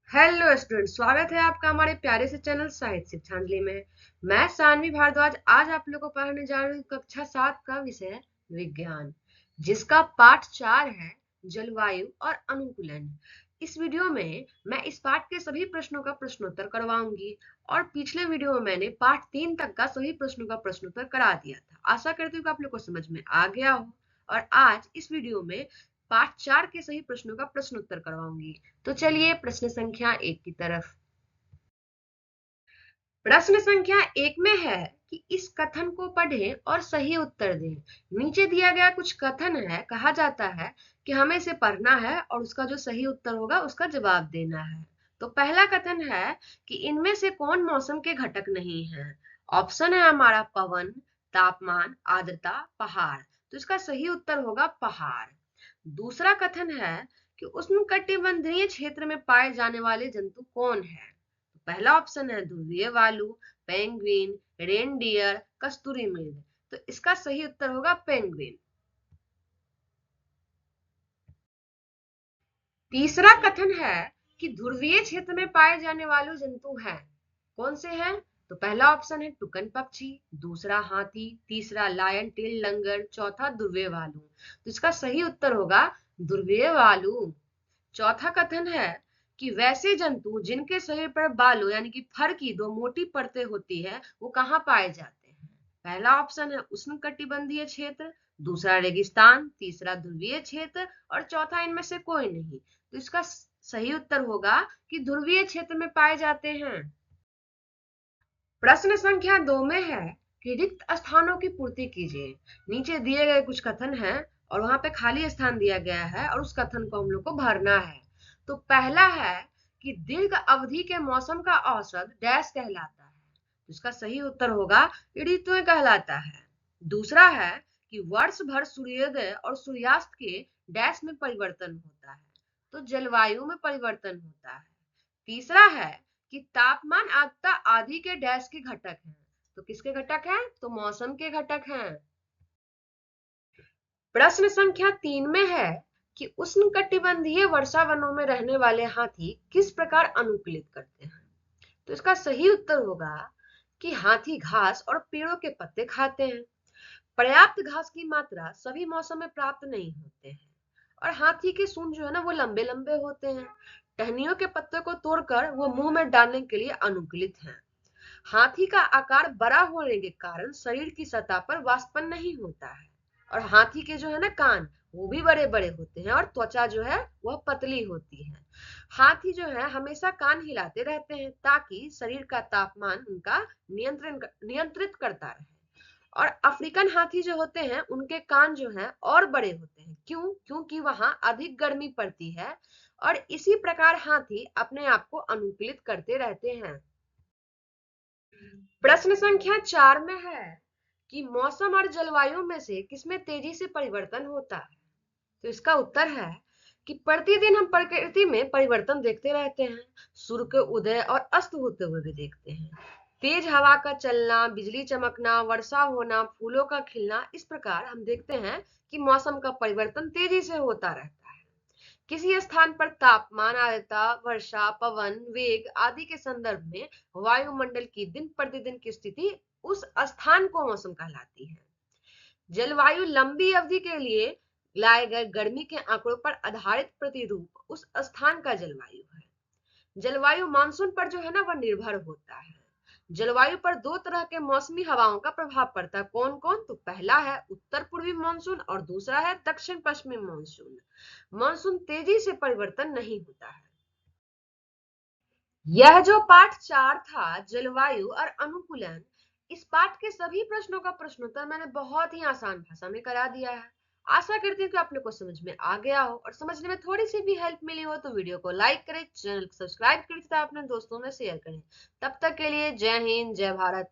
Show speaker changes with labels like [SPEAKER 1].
[SPEAKER 1] Hello student, स्वागत है आपका हमारे प्यारे से चैनल साहित्य शिक्षांजलि में। मैं सानवी भारद्वाज आज आप लोगों को पढ़ाने जा रही हूँ कक्षा 7 का विषय विज्ञान, जिसका पाठ 4 है जलवायु और अनुकूलन। इस वीडियो में मैं इस पाठ के सभी प्रश्नों का प्रश्नोत्तर करवाऊंगी और पिछले वीडियो में मैंने पाठ 3 तक का सभी प्रश्नों का प्रश्नोत्तर करा दिया था। आशा करती हूँ कि आप लोग को समझ में आ गया हो और आज इस वीडियो में पाठ 4 के सही प्रश्नों का प्रश्नोत्तर करवाऊंगी। तो चलिए प्रश्न संख्या 1 की तरफ। प्रश्न संख्या 1 में है कि इस कथन को पढ़ें और सही उत्तर दें। नीचे दिया गया कुछ कथन है, कहा जाता है कि हमें इसे पढ़ना है और उसका जो सही उत्तर होगा उसका जवाब देना है। तो पहला कथन है कि इनमें से कौन मौसम के घटक नहीं है। ऑप्शन है हमारा पवन, तापमान, आर्द्रता, पहाड़। तो इसका सही उत्तर होगा पहाड़। दूसरा कथन है कि उष्णकटिबंधीय क्षेत्र में पाए जाने वाले जंतु कौन है। तो पहला ऑप्शन है ध्रुवीय भालू, पेंगुइन, रेनडियर, कस्तूरी मृग। तो इसका सही उत्तर होगा पेंगुइन। तीसरा कथन है कि ध्रुवीय क्षेत्र में पाए जाने वाले जंतु हैं। कौन से हैं? तो पहला ऑप्शन है टुकन पक्षी, दूसरा हाथी, तीसरा लायन टेल लंगर, चौथा ध्रुवीय भालू। तो इसका सही उत्तर होगा ध्रुवीय भालू। चौथा कथन है कि वैसे जंतु जिनके शरीर पर बालों यानी कि फर की दो मोटी परतें होती है वो कहाँ पाए जाते हैं। पहला ऑप्शन है उष्णकटिबंधीय क्षेत्र, दूसरा रेगिस्तान, तीसरा ध्रुवीय क्षेत्र और चौथा इनमें से कोई नहीं। तो इसका सही उत्तर होगा कि ध्रुवीय क्षेत्र में पाए जाते हैं। प्रश्न संख्या 2 में है कि रिक्त स्थानों की पूर्ति कीजिए। नीचे दिए गए कुछ कथन हैं और वहां पे खाली स्थान दिया गया है और उस कथन को हम लोग को भरना है। तो पहला है कि दीर्घ अवधि के मौसम का औसत डैश कहलाता है। तो इसका सही उत्तर होगा ऋतुएं कहलाता है। दूसरा है कि वर्ष भर सूर्योदय और सूर्यास्त के डैश में परिवर्तन होता है। तो जलवायु में परिवर्तन होता है। तीसरा है कि तापमान, आर्द्रता आदि के डैश के घटक हैं। तो किसके घटक हैं? तो मौसम के घटक हैं। प्रश्न संख्या 3 में है कि उष्णकटिबंधीय वर्षा वनों में रहने वाले हाथी किस प्रकार अनुकूलित करते हैं। तो इसका सही उत्तर होगा कि हाथी घास और पेड़ों के पत्ते खाते हैं। पर्याप्त घास की मात्रा सभी मौसम में प्राप्त नहीं होते हैं और हाथी के सूंड जो है ना वो लंबे लंबे होते हैं। टहनियों के पत्ते को तोड़कर वो मुंह में डालने के लिए अनुकूलित हैं। हाथी का आकार बड़ा होने के कारण शरीर की सतह पर वाष्पन नहीं होता है और हाथी के जो है ना कान वो भी बड़े बड़े होते हैं और त्वचा जो है वह पतली होती है। हाथी जो है हमेशा कान हिलाते रहते हैं ताकि शरीर का तापमान उनका नियंत्रित करता रहे। और अफ्रीकन हाथी जो होते हैं उनके कान जो है और बड़े होते हैं। क्यों? क्योंकि वहां अधिक गर्मी पड़ती है और इसी प्रकार हाथी अपने आप को अनुकूलित करते रहते हैं। प्रश्न संख्या 4 में है कि मौसम और जलवायु में से किसमें तेजी से परिवर्तन होता है। तो इसका उत्तर है कि प्रतिदिन हम प्रकृति में परिवर्तन देखते रहते हैं। सूर्य के उदय और अस्त होते हुए भी देखते हैं। तेज हवा का चलना, बिजली चमकना, वर्षा होना, फूलों का खिलना, इस प्रकार हम देखते हैं कि मौसम का परिवर्तन तेजी से होता रहता है। किसी स्थान पर तापमान, आर्द्रता, वर्षा, पवन, वेग आदि के संदर्भ में वायुमंडल की दिन प्रतिदिन की स्थिति उस स्थान को मौसम कहलाती है। जलवायु लंबी अवधि के लिए लाए गए गर्मी के आंकड़ों पर आधारित प्रतिरूप उस स्थान का जलवायु है। जलवायु मानसून पर जो है ना वह निर्भर होता है। जलवायु पर दो तरह के मौसमी हवाओं का प्रभाव पड़ता है। कौन कौन? तो पहला है उत्तर पूर्वी मानसून और दूसरा है दक्षिण पश्चिमी मानसून। मानसून तेजी से परिवर्तन नहीं होता है। यह जो पाठ 4 था जलवायु और अनुकूलन, इस पाठ के सभी प्रश्नों का प्रश्नोत्तर मैंने बहुत ही आसान भाषा में करा दिया है। आशा करती हूँ कि आप लोग को समझ में आ गया हो और समझने में थोड़ी सी भी हेल्प मिली हो तो वीडियो को लाइक करें, चैनल को सब्सक्राइब करें तथा अपने दोस्तों में शेयर करें। तब तक के लिए जय हिंद, जय भारत।